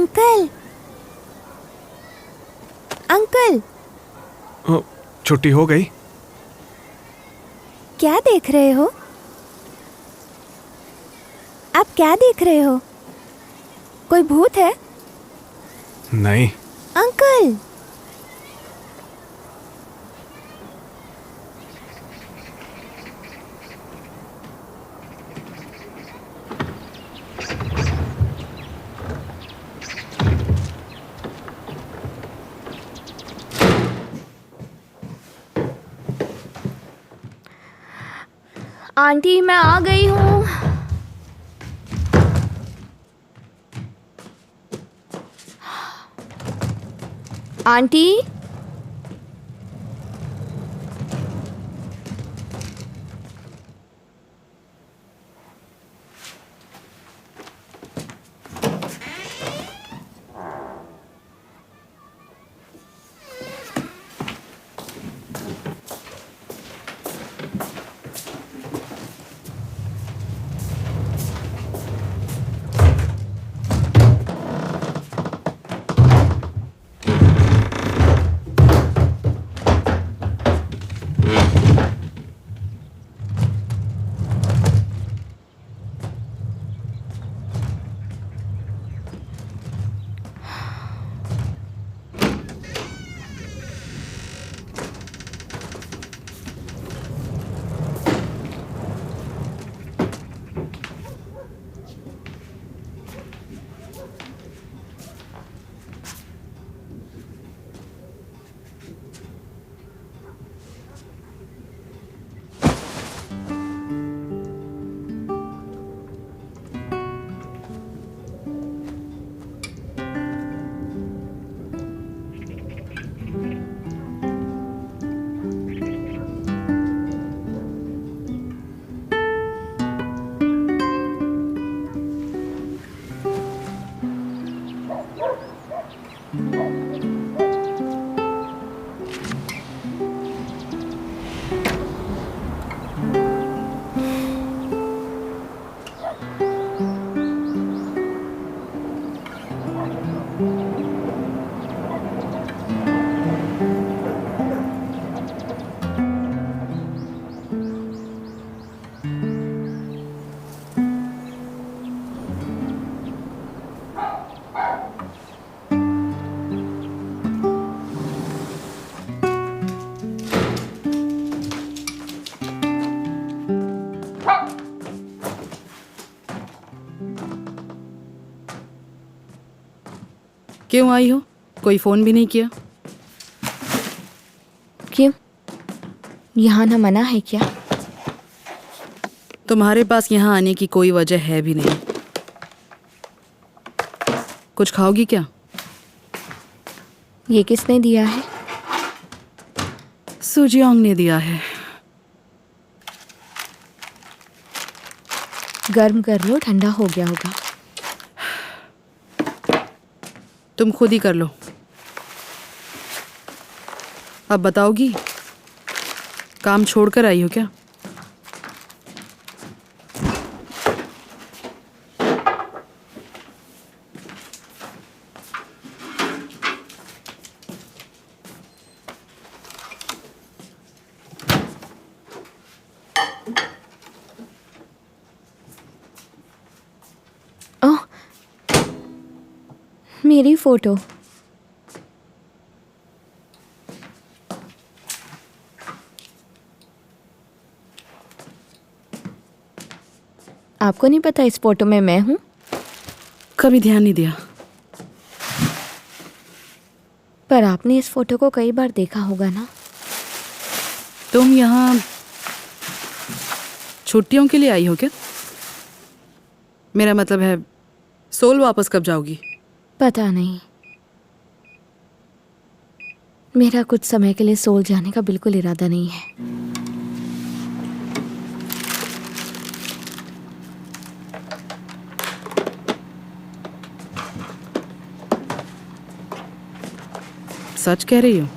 Uncle, uncle. छुट्टी हो गई? क्या देख रहे हो? आप क्या देख रहे हो? कोई भूत है? नहीं। अंकल, आंटी मैं आ गई हूँ। आंटी, क्यों आई हो? कोई फोन भी नहीं किया? क्यों? यहाँ ना मना है क्या? तुम्हारे पास यहाँ आने की कोई वजह है भी नहीं। कुछ खाओगी क्या? ये किसने दिया है? सुजियोंग ने दिया है। गर्म कर लो, ठंडा हो गया होगा। तुम खुद ही कर लो। अब बताओगी? काम छोड़कर आई हो क्या? ओह, मेरी फोटो। आपको नहीं पता इस फोटो में मैं हूं? कभी ध्यान नहीं दिया। पर आपने इस फोटो को कई बार देखा होगा ना? तुम यहाँ छुट्टियों के लिए आई हो क्या? मेरा मतलब है, सोल वापस कब जाओगी? पता नहीं। मेरा कुछ समय के लिए सोल जाने का बिल्कुल इरादा नहीं है। सच कह रही हो?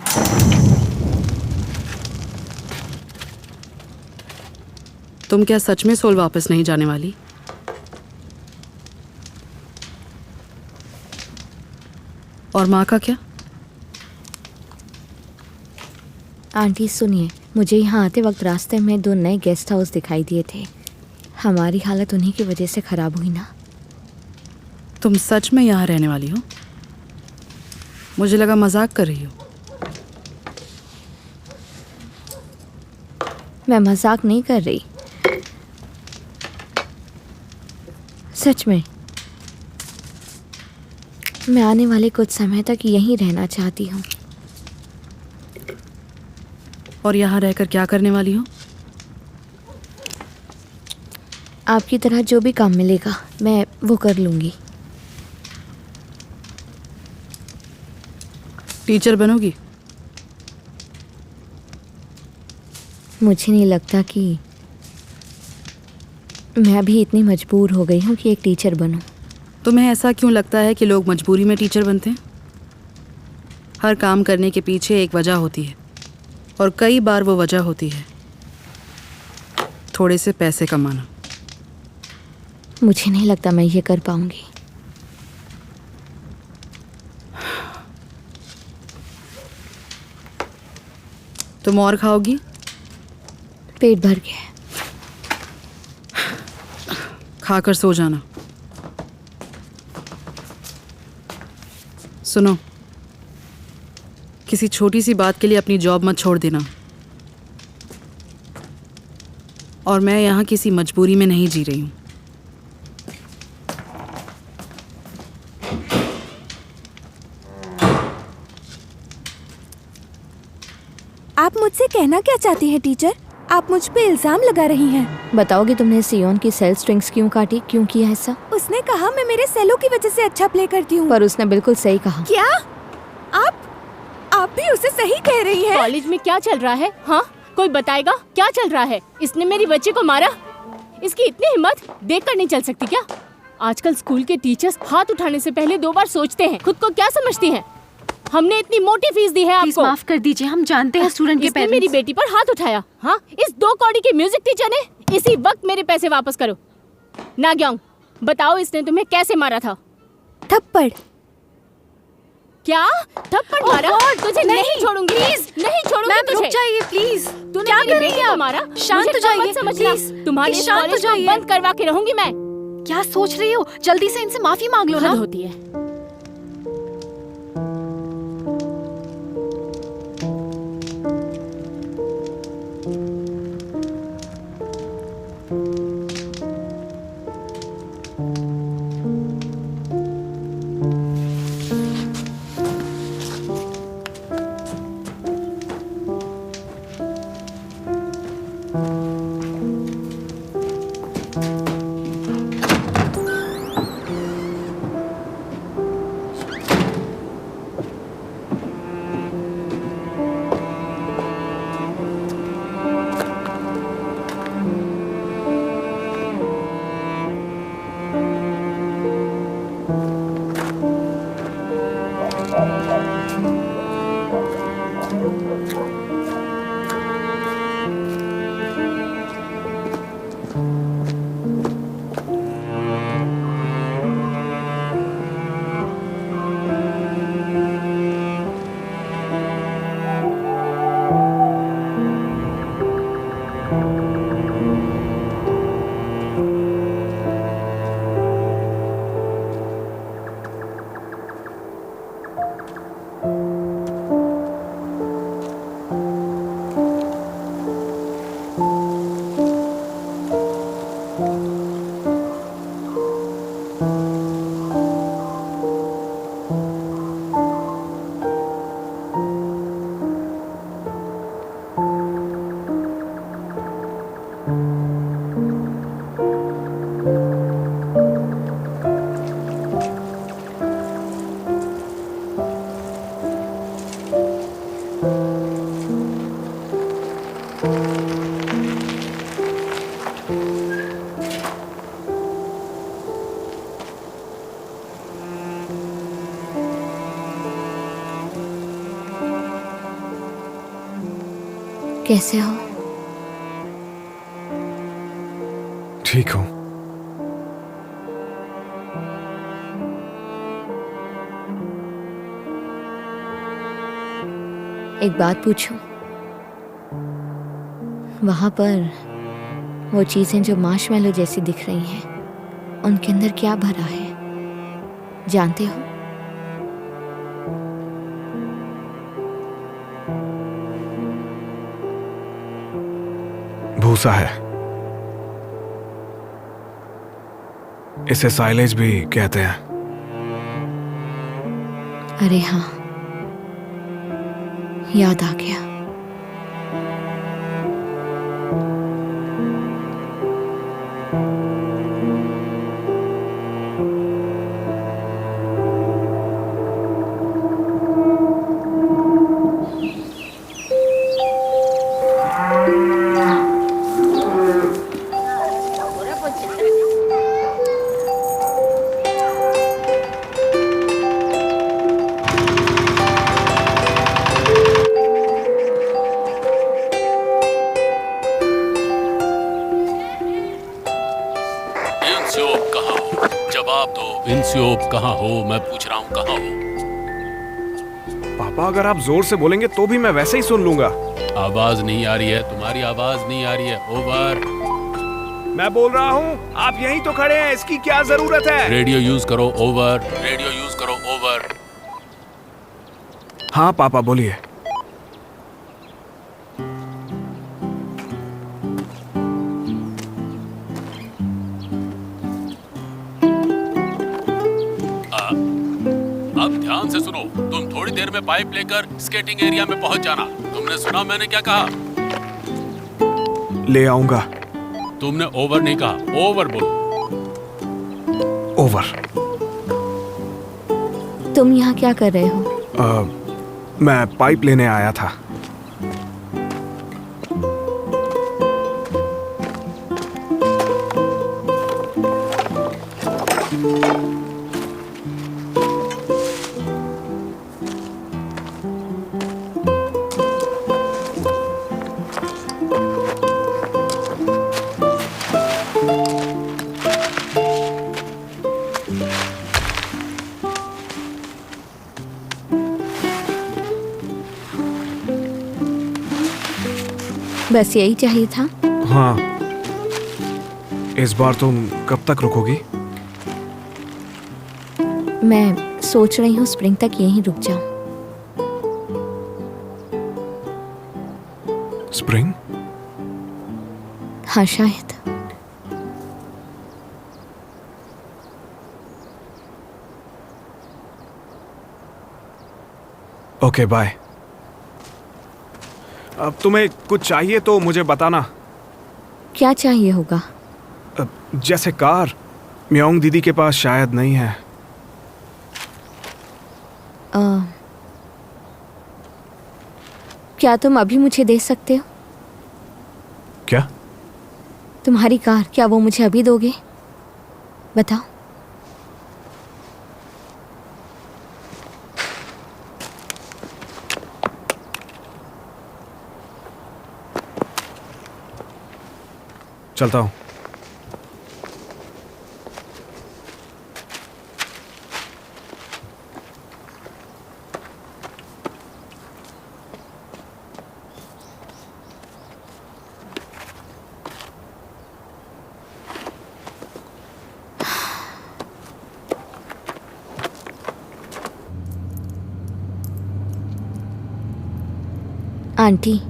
तुम क्या सच में सोल वापस नहीं जाने वाली? और माँ का क्या? आंटी सुनिए, मुझे यहाँ आते वक्त रास्ते में 2 नए गेस्ट हाउस दिखाई दिए थे। हमारी हालत उन्हीं की वजह से ख़राब हुई ना। तुम सच में यहाँ रहने वाली हो? मुझे लगा मजाक कर रही हो। मैं मजाक नहीं कर रही, सच में। मैं आने वाले कुछ समय तक यहीं रहना चाहती हूँ। और यहाँ रहकर क्या करने वाली हो? आपकी तरह जो भी काम मिलेगा मैं वो कर लूँगी। टीचर बनोगी? मुझे नहीं लगता कि मैं अभी इतनी मजबूर हो गई हूँ कि एक टीचर बनूँ। तुम्हें ऐसा क्यों लगता है कि लोग मजबूरी में टीचर बनते हैं? हर काम करने के पीछे एक वजह होती है, और कई बार वो वजह होती है थोड़े से पैसे कमाना। मुझे नहीं लगता मैं ये कर पाऊँगी। तुम और खाओगी? पेट भर गया। खाकर सो जाना। सुनो, किसी छोटी सी बात के लिए अपनी जॉब मत छोड़ देना। और मैं यहाँ किसी मजबूरी में नहीं जी रही हूँ। आप मुझसे कहना क्या चाहती हैं टीचर? आप मुझ पे इल्जाम लगा रही हैं। बताओगे तुमने सियोन की सेल स्ट्रिंग्स क्यों काटी, क्यों किया ऐसा? उसने कहा मैं मेरे सेलो की वजह से अच्छा प्ले करती हूँ। पर उसने बिल्कुल सही कहा। क्या? आप भी उसे सही कह रही हैं? कॉलेज में क्या चल रहा है? हाँ, कोई बताएगा क्या चल रहा है? इसने मेरी बच्ची को मारा। इसकी इतनी हिम्मत देखकर नहीं चल सकती क्या? आजकल स्कूल के टीचर्स हाथ उठाने से पहले 2 बार सोचते हैं। खुद को क्या समझती हैं? हमने इतनी मोटी फीस दी है प्लीज आपको। माफ कर दीजिए, हम जानते हैं स्टूडेंट के इसने पेरेंट्स। मेरी बेटी पर हाथ उठाया। हाँ, इस 2 कौड़ी के म्यूजिक टीचर ने। इसी वक्त मेरे पैसे वापस करो। नाग्योंग, बताओ इसने तुम्हें कैसे मारा था? थप्पड़। क्या थप्पड़ मारा? तुझे नहीं छोड़ूंगी, नहीं छोड़ूंगी मैम रुक तुझे। जाइए प्लीज। तूने क्या मेरी कर रही बेटी हैं को आप? मारा। शांत मुझे हो जाइए, मत समझना। प्लीज। तुम्हारे प्लीज इस शांत हो कॉलेज को जाइए। बंद करवा के रहूंगी मैं। क्या सोच रही हो? जल्दी से इनसे माफी मांग लो ना। हद होती है। कैसे हो? ठीक हूँ। एक बात पूछूं? वहां पर वो चीजें जो मार्शमैलो जैसी दिख रही हैं, उनके अंदर क्या भरा है जानते हो? भूसा है। इसे साइलेज भी कहते हैं। अरे हाँ, याद आ गया। इंस्योप कहाँ हो? जवाब दो, इंस्योप कहाँ हो? मैं पूछ रहा हूँ कहाँ हो? पापा, अगर आप जोर से बोलेंगे तो भी मैं वैसे ही सुन लूंगा। आवाज नहीं आ रही है, तुम्हारी आवाज नहीं आ रही है। ओवर। मैं बोल रहा हूँ, आप यहीं तो खड़े हैं, इसकी क्या जरूरत है? रेडियो यूज करो। ओवर। रेडियो यूज करो। ओवर। हाँ पापा, बोलिए। अब ध्यान से सुनो। तुम थोड़ी देर में पाइप लेकर स्केटिंग एरिया में पहुंच जाना। तुमने सुना मैंने क्या कहा? ले आऊंगा। तुमने ओवर नहीं कहा, ओवर बोलो। ओवर। तुम यहाँ क्या कर रहे हो? मैं पाइप लेने आया था। बस यही चाहिए था। हाँ, इस बार तुम कब तक रुकोगी? मैं सोच रही हूँ स्प्रिंग तक यहीं रुक जाऊं। स्प्रिंग? हाँ, शायद। Okay, bye. अब तुम्हें कुछ चाहिए तो मुझे बताना। क्या चाहिए होगा? जैसे कार। म्योंग दीदी के पास शायद नहीं है। क्या तुम अभी मुझे दे सकते हो? क्या? तुम्हारी कार, क्या वो मुझे अभी दोगे? बताओ। चलता हूँ। आंटी,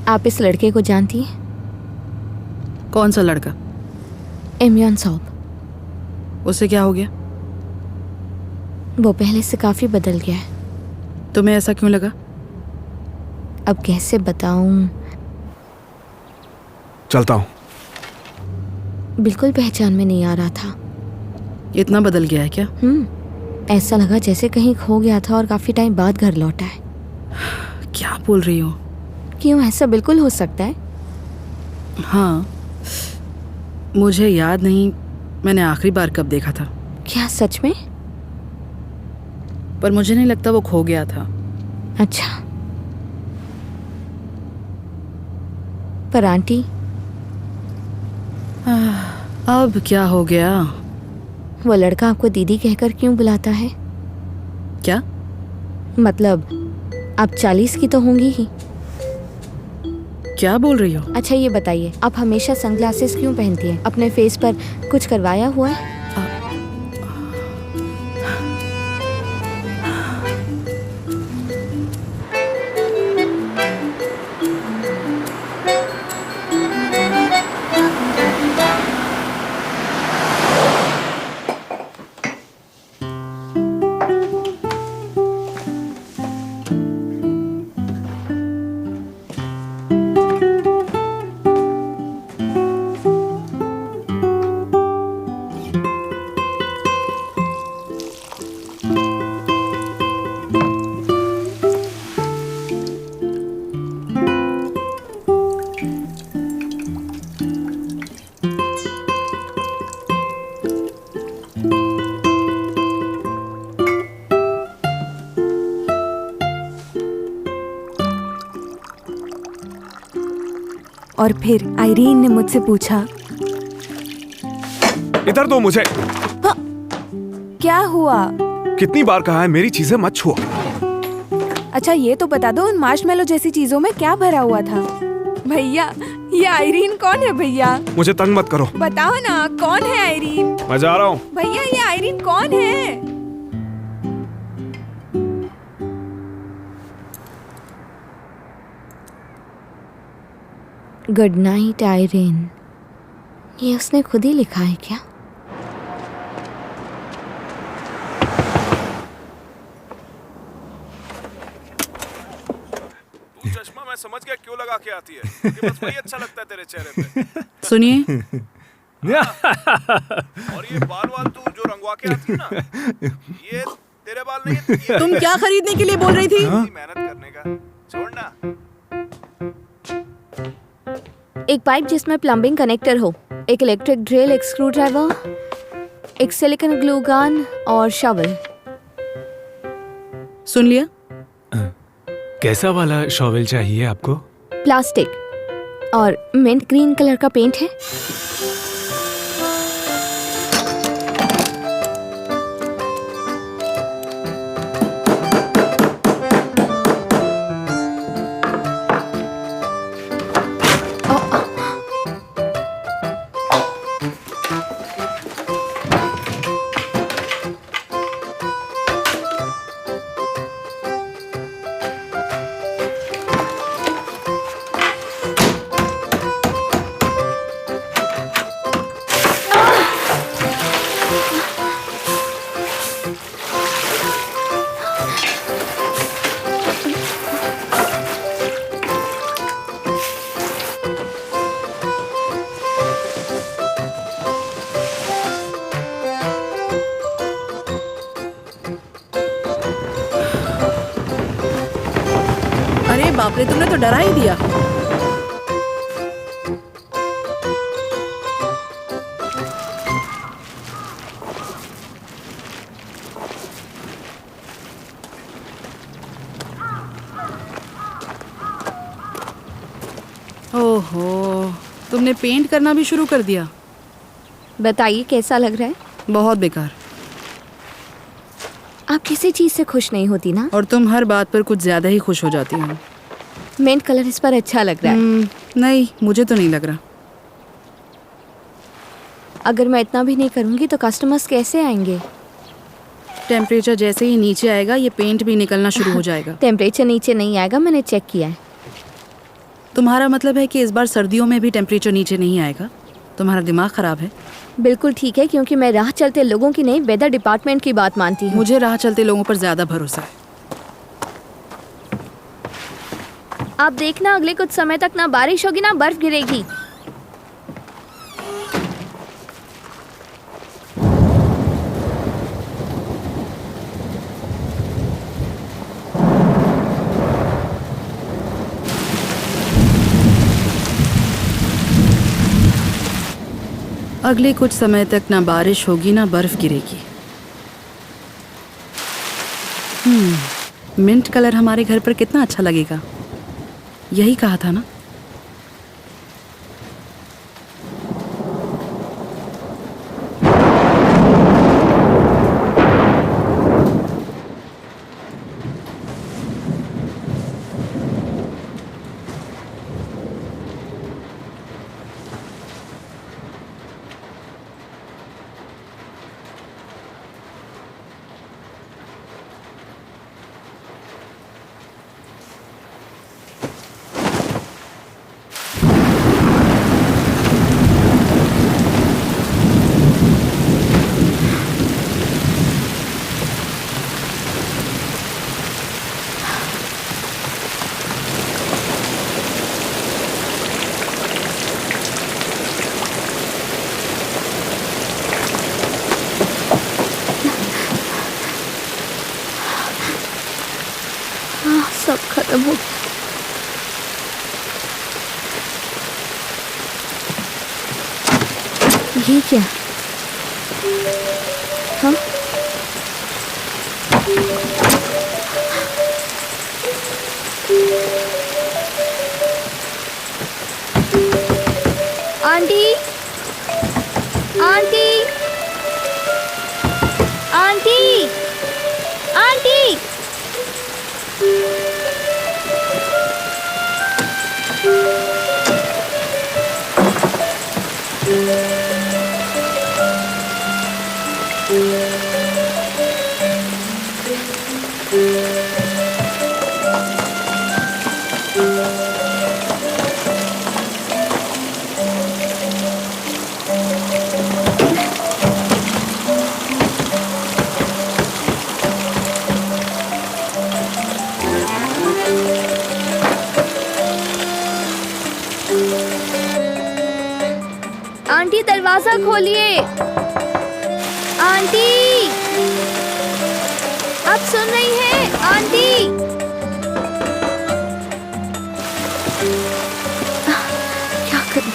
आप इस लड़के को जानती हैं? कौन सा लड़का? एमयॉन सॉब। उससे क्या हो गया? वो पहले से काफी बदल गया है। तुम्हें ऐसा क्यों लगा? अब कैसे बताऊं? चलता हूँ। बिल्कुल पहचान में नहीं आ रहा था। इतना बदल गया है क्या? ऐसा लगा जैसे कहीं खो गया था और काफी टाइम बाद घर लौटा है। क्या बोल रही हो? क्यों, ऐसा बिल्कुल हो सकता है। हाँ, मुझे याद नहीं मैंने आखिरी बार कब देखा था। क्या सच में? पर मुझे नहीं लगता वो खो गया था। अच्छा, पर आंटी, अब क्या हो गया? वो लड़का आपको दीदी कहकर क्यों बुलाता है? क्या? मतलब आप 40 की तो होंगी ही। क्या बोल रही हो? अच्छा ये बताइए, आप हमेशा सनग्लासेस क्यों पहनती हैं? अपने फेस पर कुछ करवाया हुआ है? और फिर आइरीन ने मुझसे पूछा, इधर दो मुझे। क्या हुआ? कितनी बार कहा है मेरी चीजें मत छुओ। अच्छा ये तो बता दो, उन मार्शमेलो जैसी चीजों में क्या भरा हुआ था? भैया, ये आइरीन कौन है भैया? मुझे तंग मत करो। बताओ ना, कौन है आइरीन? मैं जा रहा हूँ। भैया, ये आइरीन कौन है? Good night Irene. ये उसने खुद ही लिखा है क्या? तू चश्मा मैं समझ गया क्यों लगा के आती है, क्योंकि बस वही अच्छा लगता है तेरे चेहरे पे। सुनिए, और ये बाल तू जो रंगवा के आती है ना, ये तेरे बाल नहीं है। तुम क्या खरीदने के लिए बोल रही थी? मेहनत करने का छोड़ना। एक पाइप जिसमें प्लम्बिंग कनेक्टर हो, एक इलेक्ट्रिक ड्रिल, एक स्क्रू ड्राइवर, एक सिलिकॉन ग्लू गन और शॉवल। सुन लिया? कैसा वाला शॉवेल चाहिए आपको? प्लास्टिक और मिंट ग्रीन कलर का पेंट है। अरे बाप रे, तुमने तो डरा ही दिया। ओहो, तुमने पेंट करना भी शुरू कर दिया। बताइए कैसा लग रहा है? बहुत बेकार। आप किसी चीज से खुश नहीं होती ना? और तुम हर बात पर कुछ ज्यादा ही खुश हो जाती हो। मिंट कलर इस पर अच्छा लग रहा है। नहीं, मुझे तो नहीं लग रहा। अगर मैं इतना भी नहीं करूंगी तो कस्टमर्स कैसे आएंगे? टेम्परेचर जैसे ही नीचे आएगा ये पेंट भी निकलना शुरू हो जाएगा। टेम्परेचर नीचे नहीं आएगा, मैंने चेक किया है। तुम्हारा मतलब है कि इस बार सर्दियों में भी टेम्परेचर नीचे नहीं आएगा? तुम्हारा दिमाग खराब है। बिल्कुल ठीक है, क्योंकि मैं राह चलते लोगों की नहीं, वेदर डिपार्टमेंट की बात मानती हूँ। मुझे राह चलते लोगों पर ज्यादा भरोसा है। आप देखना, अगले कुछ समय तक ना बारिश होगी ना बर्फ गिरेगी। अगले कुछ समय तक ना बारिश होगी ना बर्फ गिरेगी। मिंट कलर हमारे घर पर कितना अच्छा लगेगा, यही कहा था ना? वो ये क्या? हाँ? Aunty, aunty, aunty, aunty. Aunty दरवाजा खोलिए। आंटी, आप सुन रही हैं? आंटी, क्या करूं?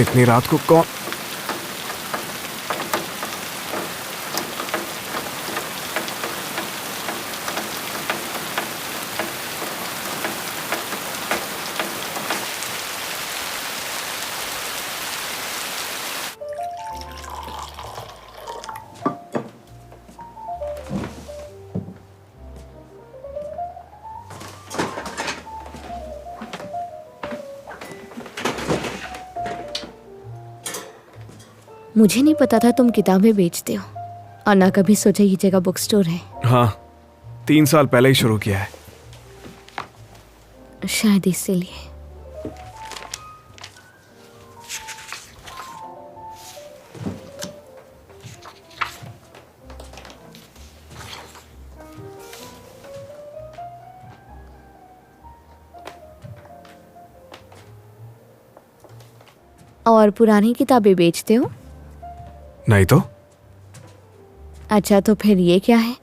इतनी रात को कौन? मुझे नहीं पता था तुम किताबें बेचते हो, और ना कभी सोचा ये जगह बुक स्टोर है। हाँ, 3 साल पहले ही शुरू किया है। शायद इसीलिए। और पुरानी किताबें बेचते हो? नहीं तो। अच्छा, तो फिर ये क्या है?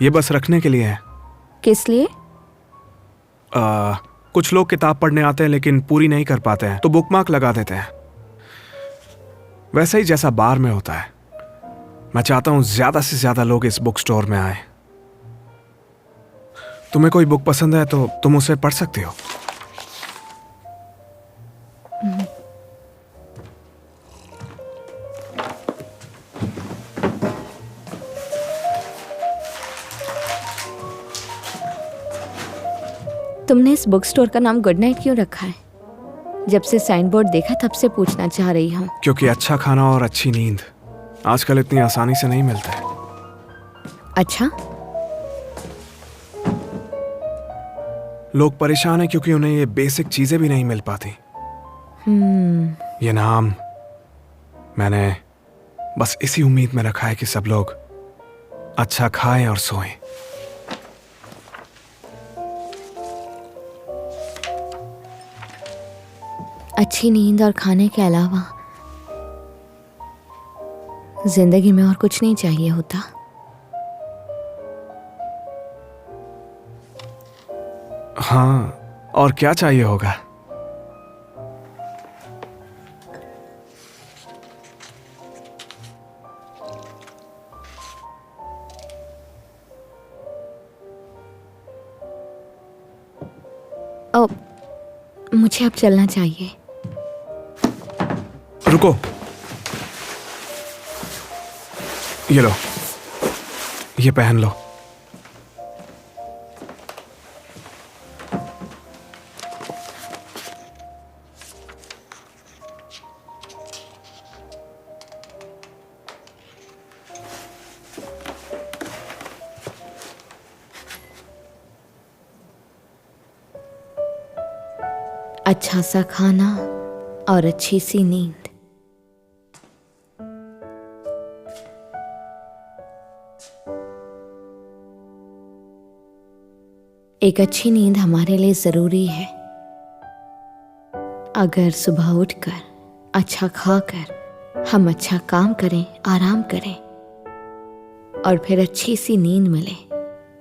ये बस रखने के लिए है। किस लिए? कुछ लोग किताब पढ़ने आते हैं लेकिन पूरी नहीं कर पाते हैं, तो बुकमार्क लगा देते हैं। वैसे ही जैसा बार में होता है। मैं चाहता हूं ज्यादा से ज्यादा लोग इस बुक स्टोर में आए। तुम्हें कोई बुक पसंद है तो तुम उसे पढ़ सकती हो। तुमने इस बुक स्टोर का नाम गुड नाइट क्यों रखा है? जब से साइन बोर्ड देखा तब से पूछना चाह रही हूँ। क्योंकि अच्छा खाना और अच्छी नींद आजकल इतनी आसानी से नहीं मिलता है। अच्छा, लोग परेशान हैं क्योंकि उन्हें ये बेसिक चीजें भी नहीं मिल पाती। ये नाम मैंने बस इसी उम्मीद में रखा है कि सब लोग अच्छा खाएं और सोएं। अच्छी नींद और खाने के अलावा जिंदगी में और कुछ नहीं चाहिए होता। हाँ, और क्या चाहिए होगा? ओ, मुझे अब चलना चाहिए। रुको, ये लो, ये पहन लो। अच्छा सा खाना और अच्छी सी नींद। एक अच्छी नींद हमारे लिए जरूरी है। अगर सुबह उठकर अच्छा खाकर हम अच्छा काम करें, आराम करें और फिर अच्छी सी नींद मिले,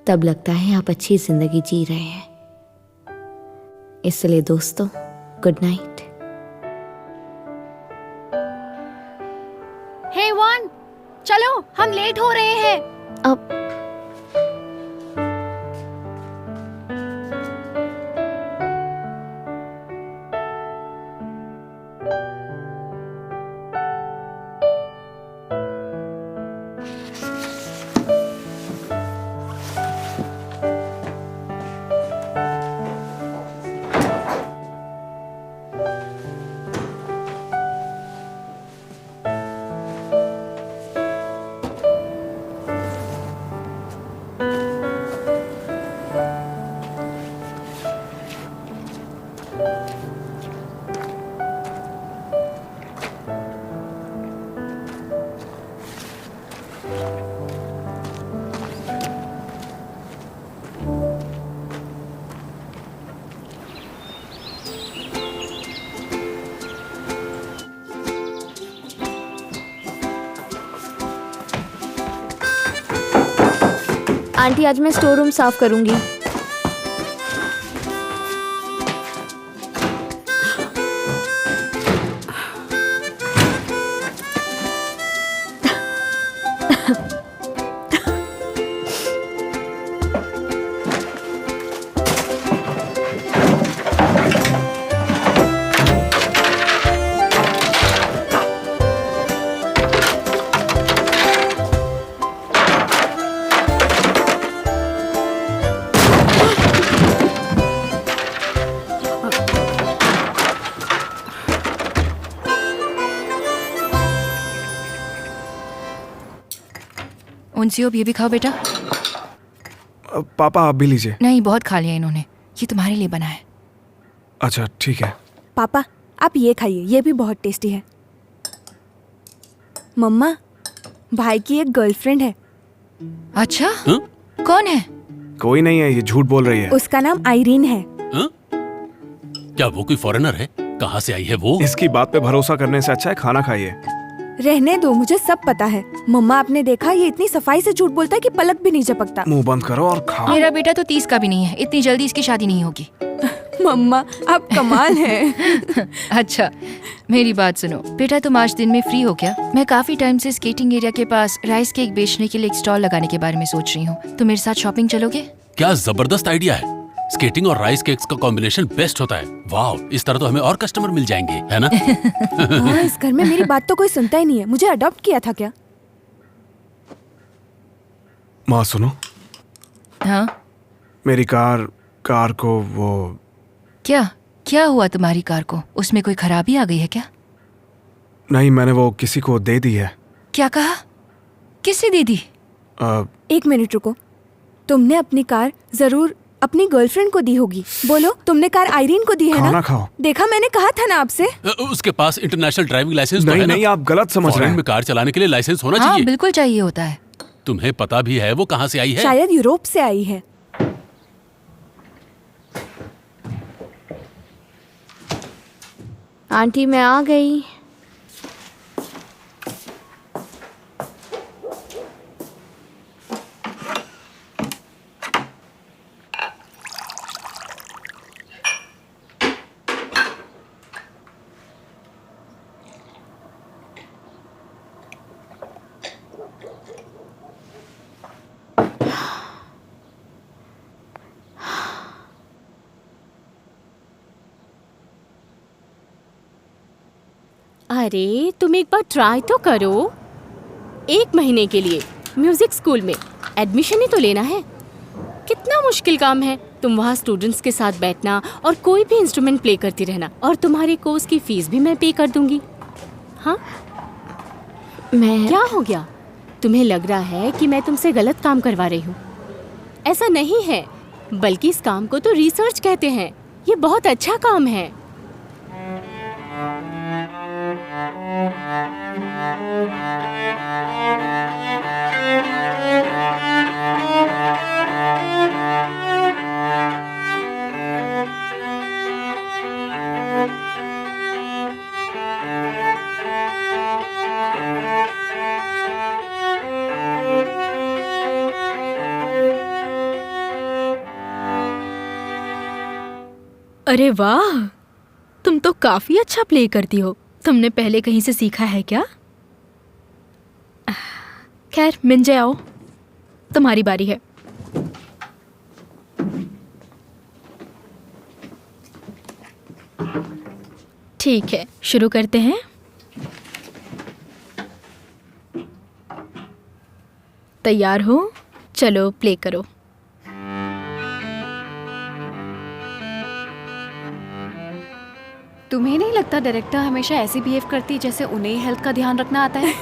तब लगता है आप अच्छी जिंदगी जी रहे हैं। इसलिए दोस्तों, गुड नाइट। हे वन, चलो हम लेट हो रहे हैं। अब आंटी, आज मैं स्टोर रूम साफ करूंगी। उनसे ये भी खाओ बेटा। पापा आप भी लीजिए। नहीं, बहुत खा लिया इन्होंने, ये तुम्हारे लिए बना है। अच्छा ठीक है। पापा आप ये खाइए, ये भी बहुत टेस्टी है। मम्मा, भाई की एक गर्लफ्रेंड है। अच्छा कौन है? कोई नहीं है, ये झूठ बोल रही है। उसका नाम आइरीन है। क्या वो कोई फॉरेनर है? कहाँ से आई है वो? इसकी बात पे भरोसा करने से अच्छा है खाना खाइए। रहने दो, मुझे सब पता है। मम्मा, आपने देखा ये इतनी सफाई से झूठ बोलता है कि पलक भी नहीं झपकता। मुंह बंद करो और खाओ। मेरा बेटा तो 30 का भी नहीं है, इतनी जल्दी इसकी शादी नहीं होगी। मम्मा आप कमाल है। अच्छा मेरी बात सुनो बेटा, तुम आज दिन में फ्री हो क्या? मैं काफी टाइम से स्केटिंग एरिया के पास राइस केक बेचने के लिए एक स्टॉल लगाने के बारे में सोच रही हूँ। तुम मेरे साथ शॉपिंग चलोगे? क्या जबरदस्त आइडिया है। स्केटिंग और राइस केक्स का कॉम्बिनेशन बेस्ट होता है। वाह, इस तरह तो हमें और कस्टमर मिल जाएंगे, है ना? हाँ, इस घर में मेरी बात तो कोई सुनता ही नहीं है। मुझे अडॉप्ट किया था क्या? माँ सुनो। हाँ मेरी कार को वो क्या हुआ तुम्हारी कार को? उसमें कोई खराबी आ गई है क्या? नहीं, मैंने वो किसी को दे दी है। क्या कहा? किससे दे दी? एक मिनट रुको। तुमने अपनी कार जरूर अपनी गर्लफ्रेंड को दी होगी। बोलो, तुमने कार आइरीन को दी है ना? खाना खाओ। देखा, मैंने कहा था ना आपसे। उसके पास इंटरनेशनल ड्राइविंग लाइसेंस तो है ना? नहीं, आप गलत समझ रहे फॉरेन हैं। में कार चलाने के लिए लाइसेंस होना हाँ चाहिए। बिल्कुल चाहिए होता है। तुम्हें पता भी है वो कहाँ से आई है? शायद यूरोप से आई है। आंटी मैं आ गई। अरे तुम एक बार ट्राई तो करो। 1 महीने के लिए म्यूजिक स्कूल में एडमिशन ही तो लेना है। कितना मुश्किल काम है। तुम वहाँ स्टूडेंट्स के साथ बैठना और कोई भी इंस्ट्रूमेंट प्ले करती रहना, और तुम्हारे कोर्स की फीस भी मैं पे कर दूंगी। हाँ, मैं क्या हो गया? तुम्हें लग रहा है कि मैं तुमसे गलत काम करवा रही हूँ? ऐसा नहीं है, बल्कि इस काम को तो रिसर्च कहते हैं। ये बहुत अच्छा काम है। अरे वाह, तुम तो काफी अच्छा प्ले करती हो। तुमने पहले कहीं से सीखा है क्या? खैर, मिंजे आओ, तुम्हारी बारी है। ठीक है, शुरू करते हैं। तैयार हो? चलो प्ले करो। तुम्हें नहीं लगता डायरेक्टर हमेशा ऐसे बिहेव करती है जैसे उन्हें हेल्थ का ध्यान रखना आता है?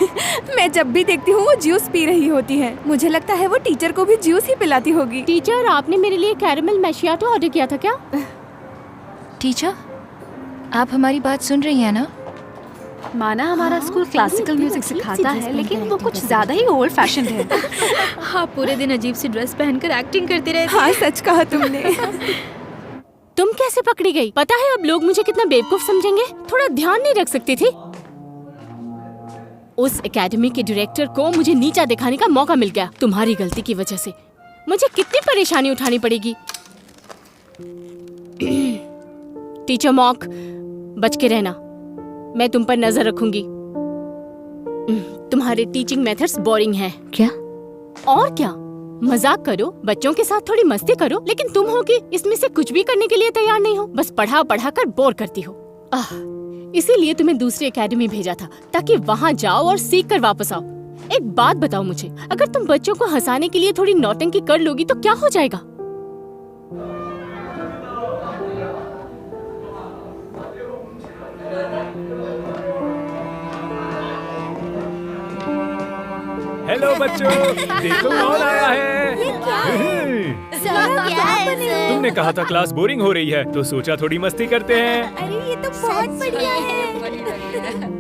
मैं जब भी देखती हूँ वो जूस पी रही होती है। मुझे लगता है वो टीचर को भी जूस ही पिलाती होगी। टीचर, आपने मेरे लिए कैरेमल मैशियाटो ऑर्डर किया था क्या? टीचर, आप हमारी बात सुन रही हैं ना? माना हमारा स्कूल क्लासिकल म्यूजिक सिखाता है, लेकिन वो कुछ ज्यादा ही ओल्ड फैशन है। आप पूरे दिन अजीब सी ड्रेस पहनकर एक्टिंग करती रहती। हाँ, सच कहा तुमने। तुम कैसे पकड़ी गई? पता है अब लोग मुझे कितना बेवकूफ समझेंगे। थोड़ा ध्यान नहीं रख सकती थी? उस एकेडमी के डायरेक्टर को मुझे नीचा दिखाने का मौका मिल गया। तुम्हारी गलती की वजह से मुझे कितनी परेशानी उठानी पड़ेगी। टीचर मॉक, बच के रहना, मैं तुम पर नजर रखूंगी। तुम्हारे टीचिंग मेथड्स बोरिंग हैं। क्या? और क्या, मजाक करो, बच्चों के साथ थोड़ी मस्ती करो, लेकिन तुम हो कि इसमें से कुछ भी करने के लिए तैयार नहीं हो। बस पढ़ा पढ़ा कर बोर करती हो। इसीलिए तुम्हें दूसरी एकेडमी भेजा था ताकि वहाँ जाओ और सीख कर वापस आओ। एक बात बताओ मुझे, अगर तुम बच्चों को हंसाने के लिए थोड़ी नौटंकी कर लोगी तो क्या हो जाएगा? हेलो बच्चों, देखो कौन आया है। तुमने कहा था क्लास बोरिंग हो रही है, तो सोचा थोड़ी मस्ती करते हैं। अरे ये तो बहुत बढ़िया है।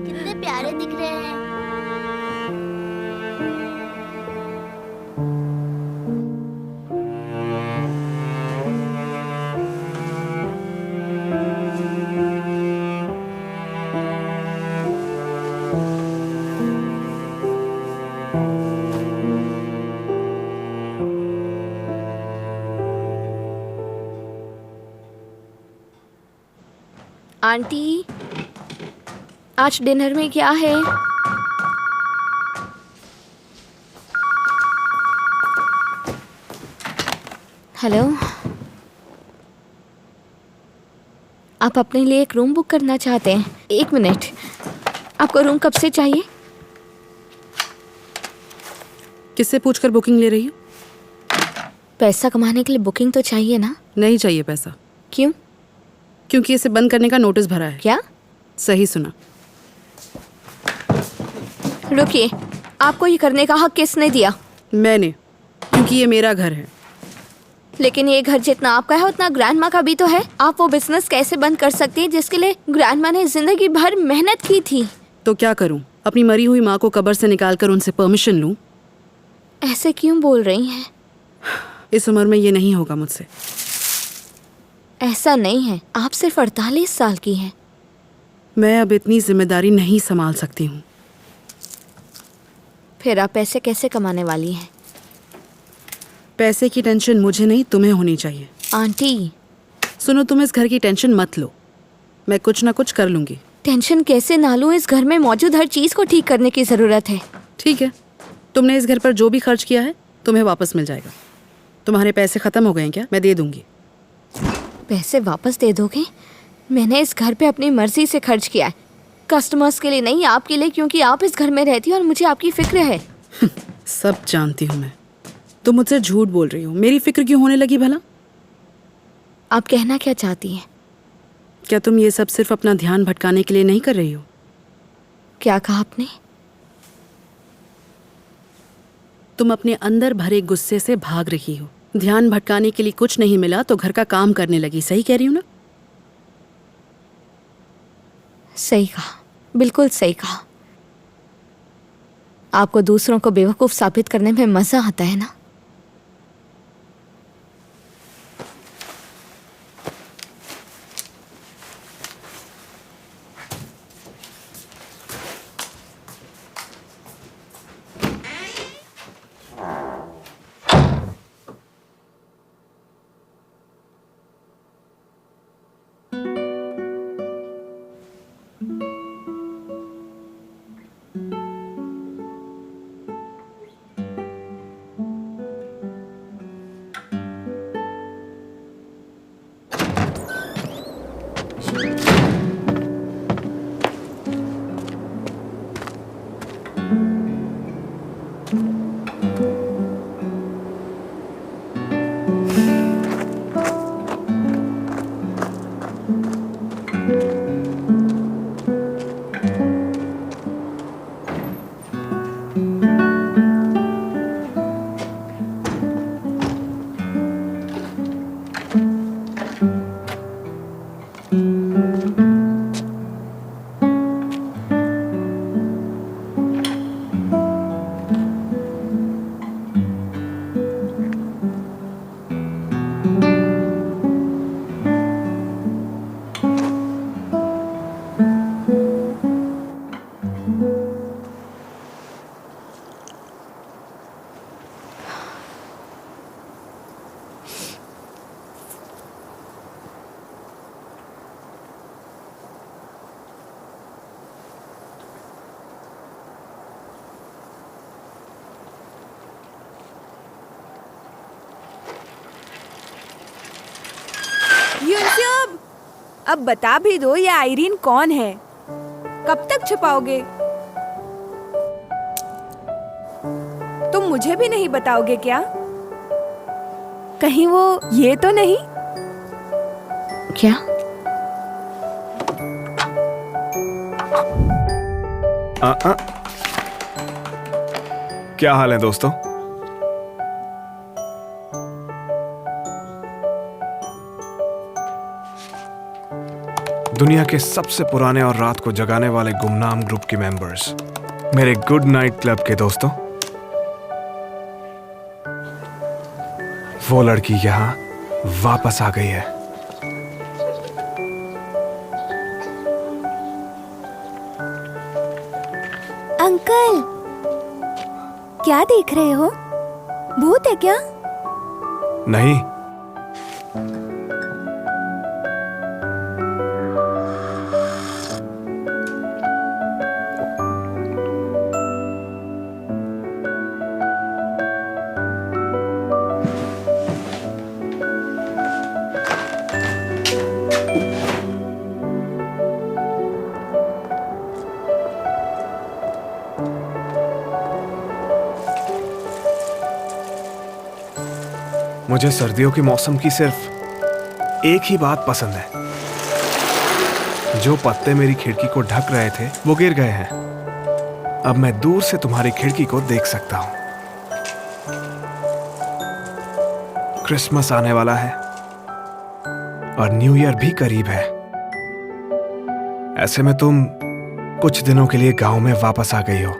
कितने प्यारे दिख रहे हैं। आंटी, आज डिनर में क्या है? हेलो, आप अपने लिए एक रूम बुक करना चाहते हैं? एक मिनट, आपको रूम कब से चाहिए? किससे पूछकर बुकिंग ले रही हो? पैसा कमाने के लिए बुकिंग तो चाहिए ना? नहीं चाहिए पैसा। क्यों? क्योंकि इसे बंद करने का नोटिस भरा है। क्या? सही सुना। रुकिए, आपको ये करने का हक किसने दिया? मैंने, क्योंकि ये मेरा घर है। लेकिन ये घर जितना आपका है उतना ग्रैंडमा का भी तो है। आप वो बिजनेस कैसे बंद कर सकती हैं जिसके लिए ग्रैंडमा ने जिंदगी भर मेहनत की थी? तो क्या करूं? अपनी मरी हुई माँ को कब्र से निकालकर उनसे परमिशन लूं? ऐसे क्यों बोल रही हैं? इस उम्र में ये नहीं होगा मुझसे। ऐसा नहीं है, आप सिर्फ 48 साल की हैं। मैं अब इतनी जिम्मेदारी नहीं संभाल सकती हूँ। फिर आप पैसे कैसे कमाने वाली हैं? पैसे की टेंशन मुझे नहीं, तुम्हें होनी चाहिए। आंटी सुनो, तुम इस घर की टेंशन मत लो, मैं कुछ ना कुछ कर लूंगी। टेंशन कैसे ना लूं? इस घर में मौजूद हर चीज को ठीक करने की जरूरत है। ठीक है, तुमने इस घर पर जो भी खर्च किया है तुम्हें वापस मिल जाएगा। तुम्हारे पैसे खत्म हो गए हैं क्या? मैं दे दूंगी। पैसे वापस दे दोगे? मैंने इस घर पे अपनी मर्जी से खर्च किया है, कस्टमर्स के लिए नहीं, आपके लिए, क्योंकि आप इस घर में रहती हो और मुझे आपकी फिक्र है। सब जानती हूँ मैं। तुम मुझसे झूठ बोल रही हो। मेरी फिक्र क्यों होने लगी भला? आप कहना क्या चाहती हैं? क्या तुम ये सब सिर्फ अपना ध्यान भटकाने के लिए नहीं कर रही हो? क्या कहा आपने? तुम अपने अंदर भरे गुस्से से भाग रही हो। ध्यान भटकाने के लिए कुछ नहीं मिला तो घर का काम करने लगी। सही कह रही हूँ ना? सही कहा। बिल्कुल सही कहा। आपको दूसरों को बेवकूफ साबित करने में मजा आता है ना? यूसुफ, अब बता भी दो ये आयरीन कौन है? कब तक छुपाओगे? तुम मुझे भी नहीं बताओगे क्या? कहीं वो ये तो नहीं? क्या? क्या हाल है दोस्तों? दुनिया के सबसे पुराने और रात को जगाने वाले गुमनाम ग्रुप के मेंबर्स, मेरे गुड नाइट क्लब के दोस्तों, वो लड़की यहां वापस आ गई है। अंकल, क्या देख रहे हो? भूत है क्या? नहीं, मुझे सर्दियों के मौसम की सिर्फ एक ही बात पसंद है। जो पत्ते मेरी खिड़की को ढक रहे थे वो गिर गए हैं। अब मैं दूर से तुम्हारी खिड़की को देख सकता हूं। क्रिसमस आने वाला है और न्यू ईयर भी करीब है। ऐसे में तुम कुछ दिनों के लिए गांव में वापस आ गई हो।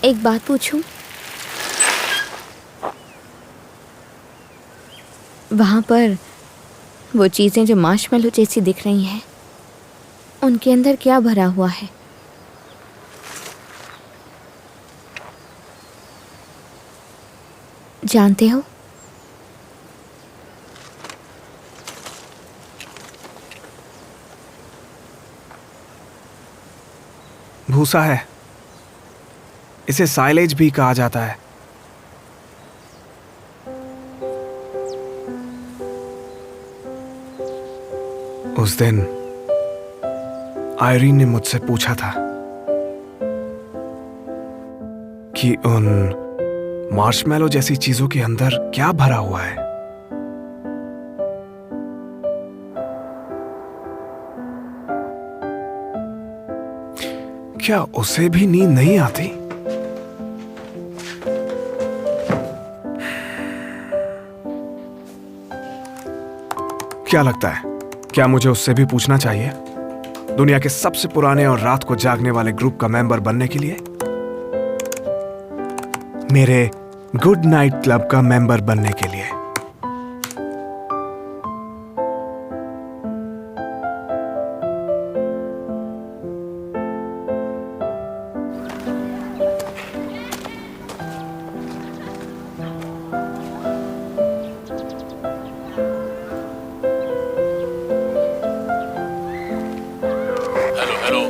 एक बात पूछूं? वहां पर वो चीजें जो मार्शमेलो जैसी दिख रही हैं, उनके अंदर क्या भरा हुआ है? जानते हो? भूसा है। इसे साइलेज भी कहा जाता है। उस दिन आयरीन ने मुझसे पूछा था कि उन मार्शमेलो जैसी चीजों के अंदर क्या भरा हुआ है। क्या उसे भी नींद नहीं आती? क्या लगता है, क्या मुझे उससे भी पूछना चाहिए? दुनिया के सबसे पुराने और रात को जागने वाले ग्रुप का मेंबर बनने के लिए, मेरे गुड नाइट क्लब का मेंबर बनने के लिए। हेलो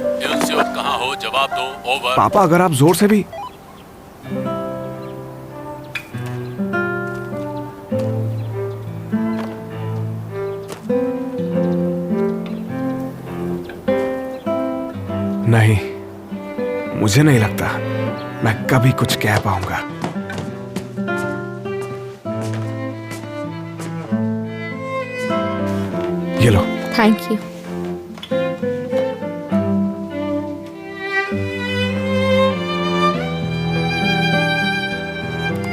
हेलो, कहाँ हो? जवाब दो। ओवर। पापा, अगर आप जोर से भी। नहीं, मुझे नहीं लगता मैं कभी कुछ कह पाऊंगा। ये लो। Thank you.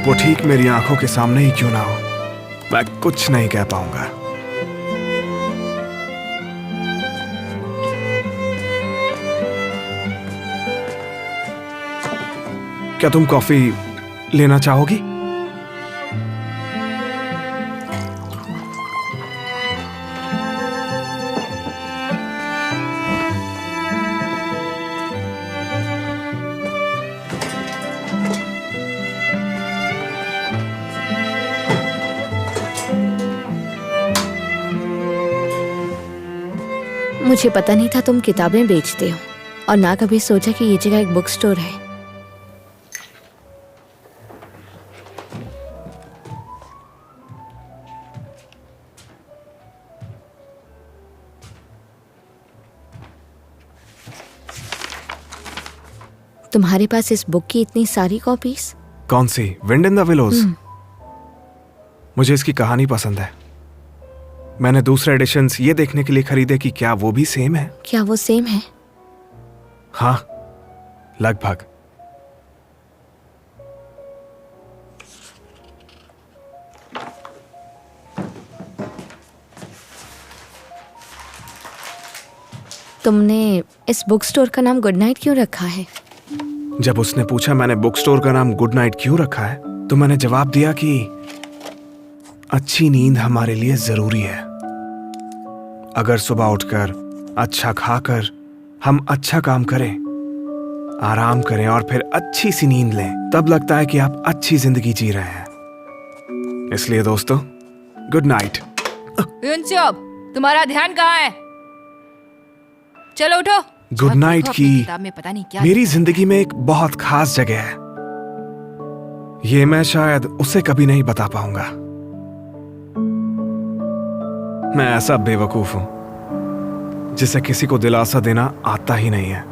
वो ठीक मेरी आंखों के सामने ही क्यों ना हो, मैं कुछ नहीं कह पाऊंगा। क्या तुम कॉफी लेना चाहोगी? मुझे पता नहीं था तुम किताबें बेचते हो, और ना कभी सोचा कि ये जगह एक बुक स्टोर है। तुम्हारे पास इस बुक की इतनी सारी कॉपीज? कौन सी? Wind in the willows. मुझे इसकी कहानी पसंद है। मैंने दूसरे एडिशंस ये देखने के लिए खरीदे कि क्या वो भी सेम है। क्या वो सेम है? हाँ, लगभग। तुमने इस बुक स्टोर का नाम गुड नाइट क्यों रखा है? जब उसने पूछा मैंने बुक स्टोर का नाम गुड नाइट क्यों रखा है, तो मैंने जवाब दिया कि अच्छी नींद हमारे लिए जरूरी है। अगर सुबह उठकर अच्छा खाकर हम अच्छा काम करें, आराम करें और फिर अच्छी सी नींद लें, तब लगता है कि आप अच्छी जिंदगी जी रहे हैं। इसलिए दोस्तों, गुड नाइट। तुम्हारा ध्यान कहाँ है? चलो उठो। गुड नाइट की किताब में पता नहीं क्या मेरी जिंदगी में एक बहुत खास जगह है। ये मैं शायद उसे कभी नहीं बता पाऊंगा। मैं ऐसा बेवकूफ हूं जिसे किसी को दिलासा देना आता ही नहीं है।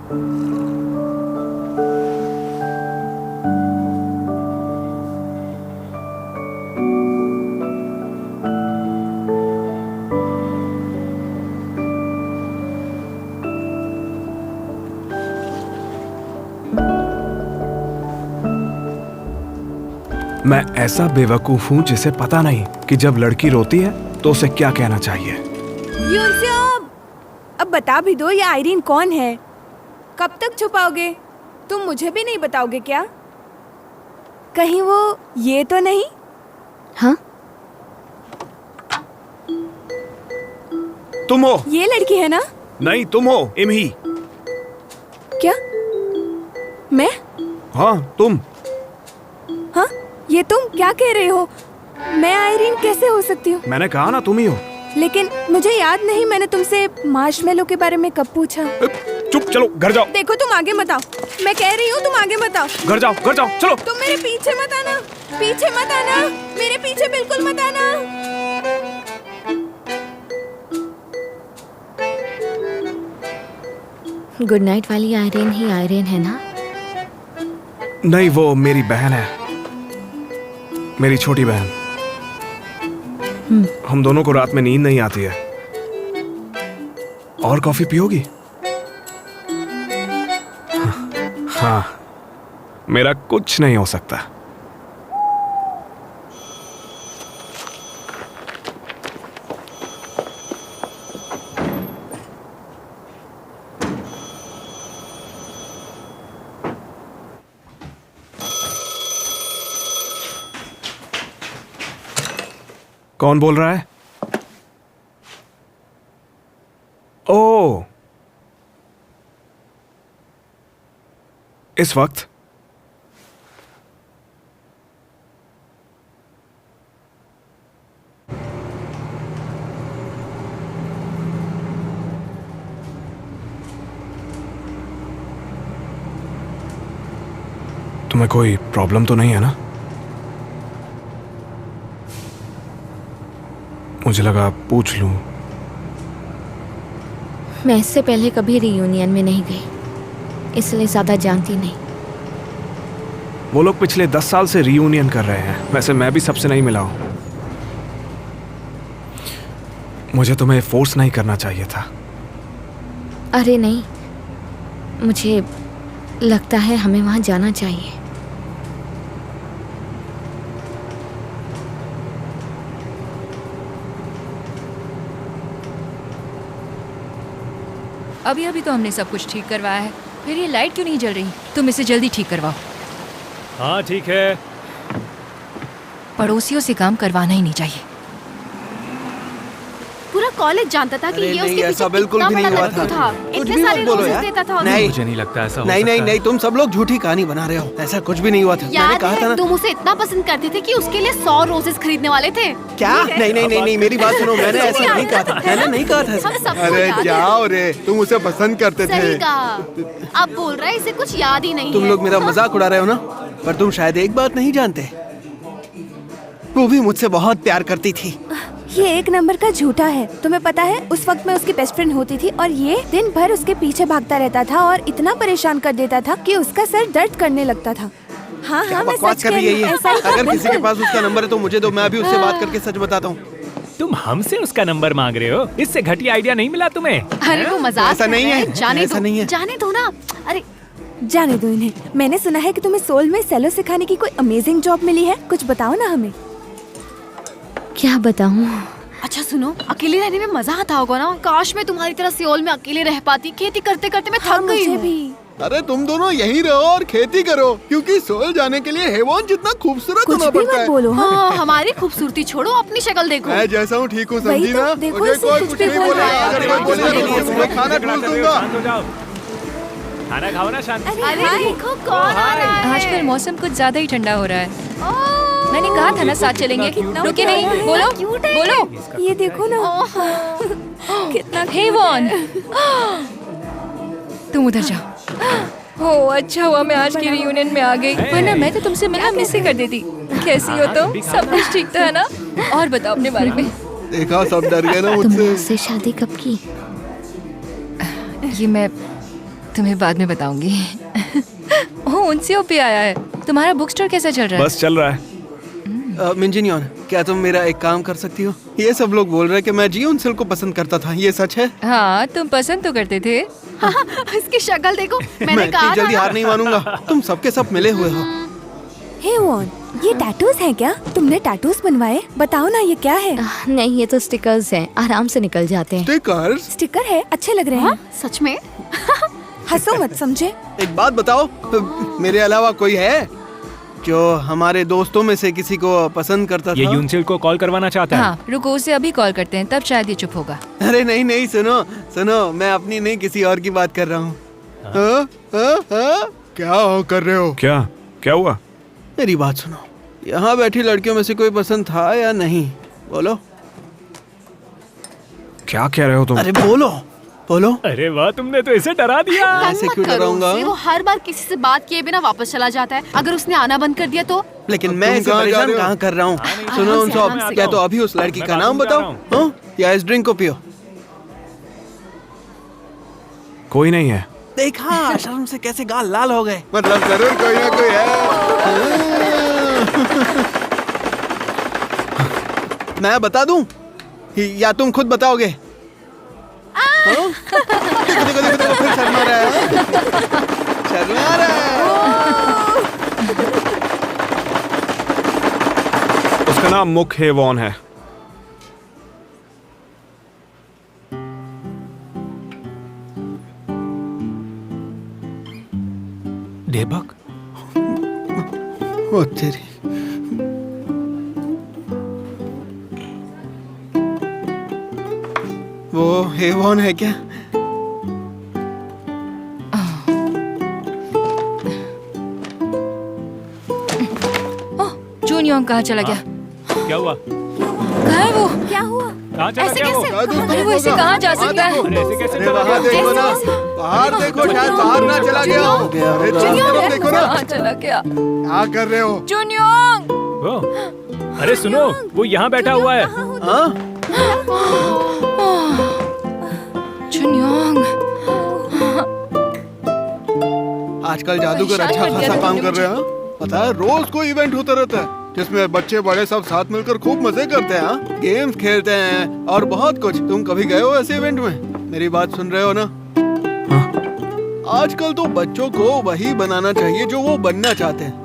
मैं ऐसा बेवकूफ हूं जिसे पता नहीं कि जब लड़की रोती है तो उसे क्या कहना चाहिए। अब बता भी दो, ये आयरीन कौन है? कब तक छुपाओगे? तुम मुझे भी नहीं बताओगे क्या? कहीं वो ये तो नहीं? हाँ, तुम हो। ये लड़की है ना? नहीं, तुम हो इमही। क्या? मैं? हाँ, तुम। हाँ, ये तुम क्या कह रहे हो? मैं आयरीन कैसे हो सकती हूँ? मैंने कहा ना तुम ही हो। लेकिन मुझे याद नहीं मैंने तुमसे मार्शमेलो के बारे में कब पूछा। चुप, चलो घर जाओ। देखो, तुम आगे मत आओ। मैं कह रही हूँ तुम आगे मत आओ। घर जाओ, चलो। तुम मेरे पीछे मत आना, पीछे मत आना, मेरे पीछे बिल्कुल मत आना। गुड नाइट वाली आयरन ही आयरन है ना? नहीं, वो मेरी बहन है, मेरी छोटी बहन। हम दोनों को रात में नींद नहीं आती है। और कॉफी पियोगी? हाँ, मेरा कुछ नहीं हो सकता। कौन बोल रहा है? ओ, इस वक्त? तुम्हें कोई प्रॉब्लम तो नहीं है ना? मुझे लगा पूछ लूं। मैं इससे पहले कभी रियूनियन में नहीं गई, इसलिए ज्यादा जानती नहीं। वो लोग पिछले 10 साल से रियूनियन कर रहे हैं। वैसे मैं भी सबसे नहीं मिला हूं। मुझे तुम्हें फोर्स नहीं करना चाहिए था। अरे नहीं, मुझे लगता है हमें वहां जाना चाहिए। अभी अभी तो हमने सब कुछ ठीक करवाया है, फिर ये लाइट क्यों नहीं जल रही? तुम इसे जल्दी ठीक करवाओ। हाँ ठीक है। पड़ोसियों से काम करवाना ही नहीं चाहिए। पूरा कॉलेज जानता था कि ये उसके पीछे ऐसा बिल्कुल भी नहीं हुआ था। इतने सारे रोजेस देता था। नहीं, मुझे नहीं लगता ऐसा हो नहीं सकता नहीं है। नहीं, तुम सब लोग झूठी कहानी बना रहे हो। ऐसा कुछ भी नहीं हुआ था। मैंने याद कहा था है ना। तुम उसे इतना पसंद करते थे कि उसके लिए 100 रोजेस खरीदने वाले थे। क्या? नहीं नहीं नहीं नहीं, मेरी बात सुनो। मैंने ऐसा नहीं कहा था। मैंने नहीं कहा था। हम सबको अरे याद है। जाओ रे, तुम उसे पसंद करते सही थे। कहा। अब बोल रहा है इसे कुछ याद ही नहीं तुम है। लोग मेरा मजाक उड़ा रहे हो ना, पर तुम शायद एक बात नहीं जानते। वो भी मुझसे बहुत प्यार करती थी। ये एक नंबर का झूठा है। तुम्हें पता है, उस वक्त मैं उसकी बेस्ट फ्रेंड होती थी और ये दिन भर उसके पीछे भागता रहता था और इतना परेशान कर देता था कि उसका सर दर्द करने लगता था। हाँ क्या हाँ, मैं बकवास सच कर कह रही रही है हूँ। ये? ऐसा ही था, अगर किसी के बिल्कुल। पास उसका नंबर है तो मुझे दो, मैं भी उससे बात करके सच बताता हूँ। तुम हमसे उसका नंबर मांग रहे हो? इससे घटिया आइडिया नहीं मिला तुम्हें? अरे वो मजाक ऐसा कर नहीं रहा है। जाने ऐसा दो, नहीं है। जाने दो ना। अरे जाने दो इन्हें। मैंने सुना है कि तुम्हें सोल में सेलो सिखाने की कोई अमेजिंग जॉब मिली है। कुछ बताओ ना हमें। क्या बताऊं? अच्छा सुनो, अकेले रहने में मजा आता होगा ना। काश मैं तुम्हारी तरह सियोल में अकेले रह पाती। खेती करते करते मैं थक गई मुझे हूँ। भी। अरे तुम दोनों यहीं रहो और खेती करो, क्योंकि सोल जाने के लिए हेवॉन जितना खूबसूरत कुछ होना भी पड़ता मत है। बोलो। हाँ, हाँ, हमारी खूबसूरती छोड़ो, अपनी शक्ल देखो। मैं जैसा हूँ ठीक हूँ, वही समझी तो, ना? देखो मुझे इसे कोई कुछ कुछ भी नहीं बोल बोलेगा। रहा है। अगर कोई बोलेगा तो मैं तुम्हें खाना ठूस दूंगा। शांत हो जाओ। खाना खाओ ना शांति से। अरे देखो कौन आ रहा है। आजकल मौसम कुछ ज्यादा ही ठंडा हो रहा है। मैंने कहा था ना साथ चलेंगे। रुके नहीं, बोलो बोलो। ये देखो ना, कितना हेवॉन, तुम उधर जाओ। ओ अच्छा हुआ मैं आज की रियूनियन में आ गई, वरना मैं तो तुमसे मिलना मिस ही कर देती। कैसी हो तुम? सब कुछ ठीक था ना? और बताओ अपने बारे में। देखा, सब डर गए ना तुमने मुझसे। उससे शादी कब की? ये मैं तुम्हें बाद में बताऊंगी। ओह उनसे भी आया है। तुम्हारा बुक स्टोर कैसा चल रहा है? बस चल रहा है। मिंजिनियन, क्या तुम मेरा एक काम कर सकती हो? ये सब लोग बोल रहे हैं कि मैं जियोनसिल को पसंद करता था। ये सच है? हाँ तुम पसंद तो करते थे। इसकी शक्ल देखो। मैंने मैं कहा इतनी था जल्दी ना। हार नहीं मानूंगा। तुम सबके सब मिले हुए हो। हे वॉन, ये टैटूज हैं क्या? तुमने टैटूज बनवाए? बताओ ना ये क्या है? नहीं, ये तो स्टिकर्स हैं, आराम से निकल जाते हैं। स्टिकर्स? स्टिकर है, अच्छे लग रहे हैं। सच में? हंसो मत, समझे? एक बात बताओ, मेरे अलावा कोई है जो हमारे दोस्तों में से किसी को पसंद करता ये था? यूनसिल को कॉल करवाना चाहता है। हाँ रुको, उसे अभी कॉल करते हैं, तब शायद ये चुप होगा। अरे नहीं नहीं, सुनो सुनो, मैं अपनी नहीं किसी और की बात कर रहा हूँ। क्या कर रहे हो? क्या क्या हुआ? मेरी बात सुनो, यहाँ बैठी लड़कियों में से कोई पसंद था या नहीं? बोलो। क्या कह रहे हो तुम? अरे बोलो बोलो। अरे वाह, तुमने तो इसे डरा दिया। ऐसे मत क्यों करो डराऊंगा? उससे, वो हर बार किसी से बात किए बिना वापस चला जाता है। अगर उसने आना बंद कर दिया तो? लेकिन अब मैं तुम इसे कहाँ जा परेशान रहे हो? कहाँ कर रहा हूँ? सुनो आराम उन से, आराम सब, से। या तो अभी उस लड़की मैं का नाम बाथरूम जा बताओ, रहा हाँ? या इस ड्रिंक को पियो। कोई नहीं है। देखा, शर्म से कैसे गाल लाल हो गए। मतलब जरूर कोई ना कोई है। मैं बता दूं या तुम खुद बताओगे? हाँ? देखो देखो देखो देखो, फिर शर्मा रहा है। शर्मा रहा है। उसका नाम मुख हेवॉन है। देबक, ओ तेरी। वो हेवॉन है क्या? जूनियंग कहाँ चला गया? क्या हुआ? कहाँ है वो? क्या हुआ? कहाँ चला ऐसे गया वो? कैसे? अरे वो ऐसे कहाँ जा सकता है? अरे ऐसे कैसे अरे चला वहाँ गया? देखो ना, बाहर देखो, शायद बाहर ना चला गया हो। अरे चारों तरफ देखो ना, कहाँ चला गया? क्या कर रहे हो? जूनियंग! ओ, अरे सुनो, वो यहाँ बैठा हुआ है। हाँ? जूनियंग! आजकल जादूगर अच्छा खासा काम कर रहे हैं। पता है, रोज कोई इवेंट होता रहता है जिसमें बच्चे बड़े सब साथ मिलकर खूब मजे करते हैं, हाँ? गेम्स खेलते हैं और बहुत कुछ। तुम कभी गए हो ऐसे इवेंट में? मेरी बात सुन रहे हो ना? हाँ? आजकल तो बच्चों को वही बनाना चाहिए जो वो बनना चाहते हैं।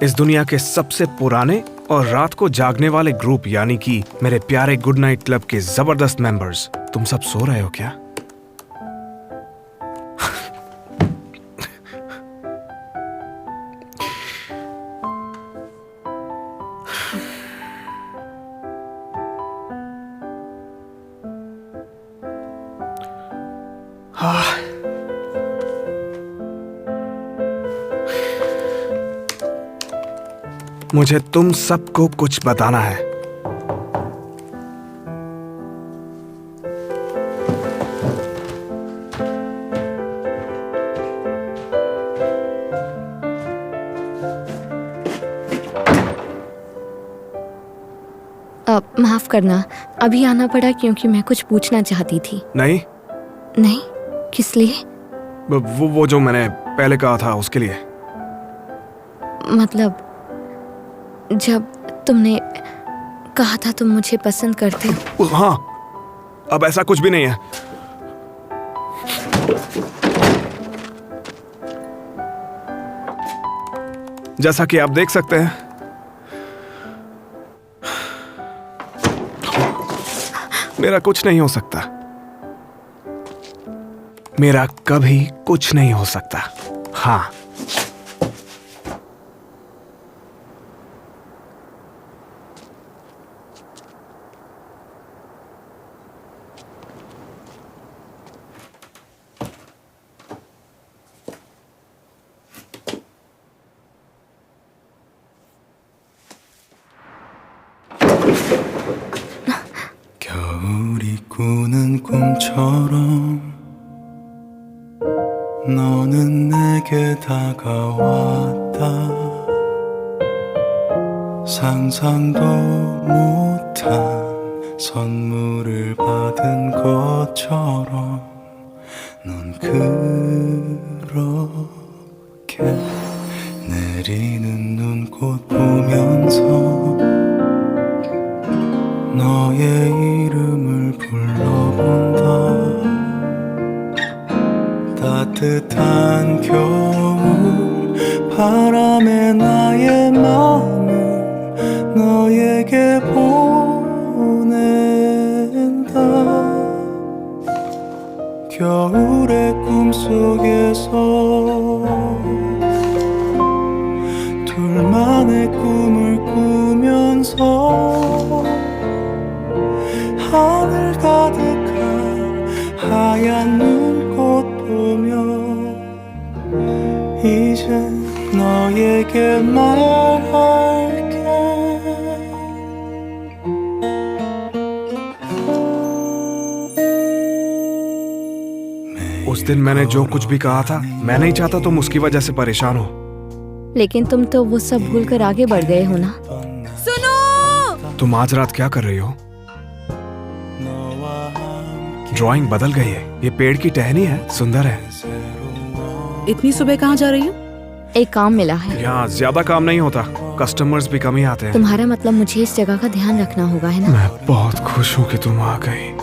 इस दुनिया के सबसे पुराने और रात को जागने वाले ग्रुप यानी कि मेरे प्यारे गुड नाइट क्लब के जबरदस्त मेंबर्स, तुम सब सो रहे हो क्या? मुझे तुम सबको कुछ बताना है। माफ करना, अभी आना पड़ा क्योंकि मैं कुछ पूछना चाहती थी। नहीं नहीं? किस लिए? वो जो मैंने पहले कहा था उसके लिए। मतलब जब तुमने कहा था तुम मुझे पसंद करते हो। हाँ, अब ऐसा कुछ भी नहीं है। जैसा कि आप देख सकते हैं, मेरा कुछ नहीं हो सकता। मेरा कभी कुछ नहीं हो सकता। हाँ, 겨울이 꾸는 꿈처럼 너는 내게 다가왔다. 상상도 못한 선물을 받은 것처럼 넌 그렇게 내리는 눈꽃 보면서 너의 이름을 불러본다. 따뜻한 겨울 바람에 나의 마음을 너에게 보낸다. 겨울의 꿈속에서 둘만의 꿈을 꾸면서 하늘 가득한 하얀 눈꽃 보며 이제 너에게 말할게. दिन मैंने जो कुछ भी कहा था, मैं नहीं चाहता तुम उसकी वजह से परेशान हो। लेकिन तुम तो वो सब भूल कर आगे बढ़ गए हो ना। सुनो, तुम आज रात क्या कर रही हो? ड्राइंग बदल गई है। ये पेड़ की टहनी है, सुंदर है। इतनी सुबह कहाँ जा रही हो? एक काम मिला है। यहाँ ज्यादा काम नहीं होता, कस्टमर्स भी कम ही आते हैं। तुम्हारा मतलब मुझे इस जगह का ध्यान रखना होगा, है ना? मैं बहुत खुश हूँ कि तुम आ गई।